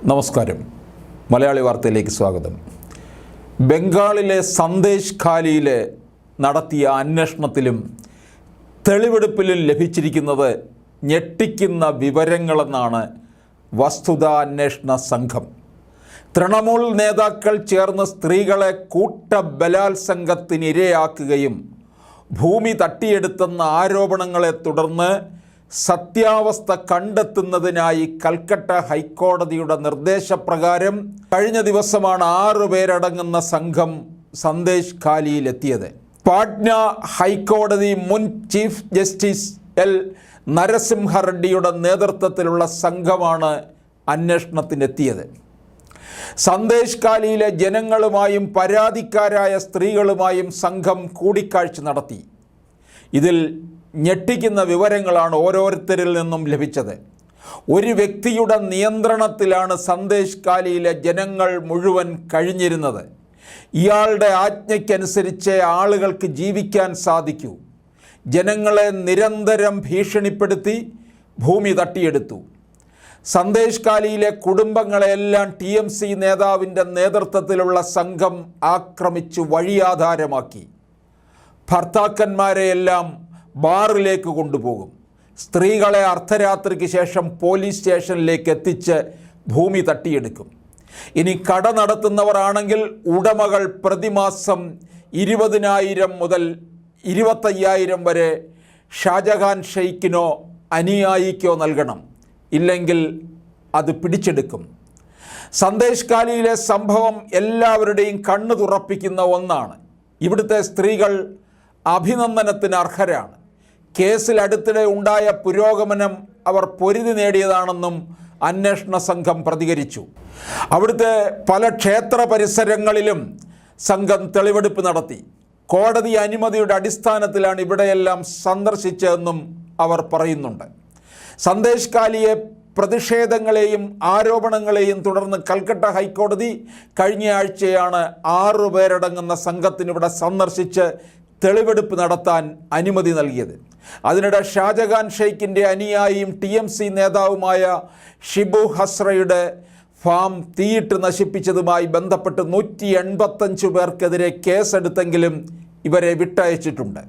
നമസ്കാരം. മലയാളി വാർത്തയിലേക്ക് സ്വാഗതം. ബംഗാളിലെ സന്ദേശ് ഖാലിയിലെ നടത്തിയ അന്വേഷണത്തിലും തെളിവെടുപ്പിലും ലഭിച്ചിരിക്കുന്നത് ഞെട്ടിക്കുന്ന വിവരങ്ങളെന്നാണ് വസ്തുതാ അന്വേഷണ സംഘം. തൃണമൂൽ നേതാക്കൾ ചേർന്ന് സ്ത്രീകളെ കൂട്ടബലാത്സംഗത്തിനിരയാക്കുകയും ഭൂമി തട്ടിയെടുത്തെന്ന ആരോപണങ്ങളെ തുടർന്ന് സത്യാവസ്ഥ കണ്ടെത്തുന്നതിനായി കൽക്കട്ട ഹൈക്കോടതിയുടെ നിർദ്ദേശപ്രകാരം കഴിഞ്ഞ ദിവസമാണ് 6 പേരടങ്ങുന്ന സംഘം സന്ദേശ് ഖാലിയിലെത്തിയത്. പാട്ന ഹൈക്കോടതി മുൻ ചീഫ് ജസ്റ്റിസ് എൽ നരസിംഹ റെഡ്ഡിയുടെ നേതൃത്വത്തിലുള്ള സംഘമാണ് അന്വേഷണത്തിനെത്തിയത്. സന്ദേശ് ഖാലിയിലെ ജനങ്ങളുമായും പരാതിക്കാരായ സ്ത്രീകളുമായും സംഘം കൂടിക്കാഴ്ച നടത്തി. ഇതിൽ ഞെട്ടിക്കുന്ന വിവരങ്ങളാണ് ഓരോരുത്തരിൽ നിന്നും ലഭിച്ചത്. ഒരു വ്യക്തിയുടെ നിയന്ത്രണത്തിലാണ് സന്ദേശ് ഖാലിയിലെ ജനങ്ങൾ മുഴുവൻ കഴിഞ്ഞിരുന്നത്. ഇയാളുടെ ആജ്ഞയ്ക്കനുസരിച്ച് ആളുകൾക്ക് ജീവിക്കാൻ സാധിക്കൂ. ജനങ്ങളെ നിരന്തരം ഭീഷണിപ്പെടുത്തി ഭൂമി തട്ടിയെടുത്തു. സന്ദേശ് ഖാലിയിലെ കുടുംബങ്ങളെല്ലാം TMC നേതാവിൻ്റെ നേതൃത്വത്തിലുള്ള സംഘം ആക്രമിച്ചു വഴിയാധാരമാക്കി. ഭർത്താക്കന്മാരെയെല്ലാം ബാറിലേക്ക് കൊണ്ടുപോകും. സ്ത്രീകളെ അർദ്ധരാത്രിക്ക് ശേഷം പോലീസ് സ്റ്റേഷനിലേക്ക് എത്തിച്ച് ഭൂമി തട്ടിയെടുക്കും. ഇനി കട നടത്തുന്നവർ ആണെങ്കിൽ ഉടമകൾ പ്രതിമാസം 20,000 മുതൽ 25,000 വരെ ഷാജഹാൻ ഷെയ്ഖിനോ അനുയായിക്കോ നൽകണം. ഇല്ലെങ്കിൽ അത് പിടിച്ചെടുക്കും. സന്ദേശ് ഖാലിയിലെ സംഭവം എല്ലാവരുടെയും കണ്ണു തുറപ്പിക്കുന്ന ഒന്നാണ്. ഇവിടുത്തെ സ്ത്രീകൾ അഭിനന്ദനത്തിന് അർഹരാണ്. കേസിൽ അടുത്തിടെ ഉണ്ടായ പുരോഗമനം അവർ പൊരുതി നേടിയതാണെന്നും അന്വേഷണ സംഘം പ്രതികരിച്ചു. അവിടുത്തെ പല ക്ഷേത്ര പരിസരങ്ങളിലും സംഘം തെളിവെടുപ്പ് നടത്തി. കോടതി അനുമതിയുടെ അടിസ്ഥാനത്തിലാണ് ഇവിടെയെല്ലാം സന്ദർശിച്ചതെന്നും അവർ പറയുന്നുണ്ട്. സന്ദേശ് ഖാലിയെ പ്രതിഷേധങ്ങളെയും ആരോപണങ്ങളെയും തുടർന്ന് കൽക്കട്ട ഹൈക്കോടതി കഴിഞ്ഞ ആഴ്ചയാണ് 6 പേരടങ്ങുന്ന സംഘത്തിനിവിടെ സന്ദർശിച്ച് തെളിവെടുപ്പ് നടത്താൻ അനുമതി നൽകിയത്. അതിനിടെ ഷാജഹാൻ ഷെയ്ഖിൻ്റെ അനുയായിയും TMC നേതാവുമായ ഷിബു ഹസ്രയുടെ ഫാം തീയിട്ട് നശിപ്പിച്ചതുമായി ബന്ധപ്പെട്ട് 185 പേർക്കെതിരെ കേസെടുത്തെങ്കിലും ഇവരെ വിട്ടയച്ചിട്ടുണ്ട്.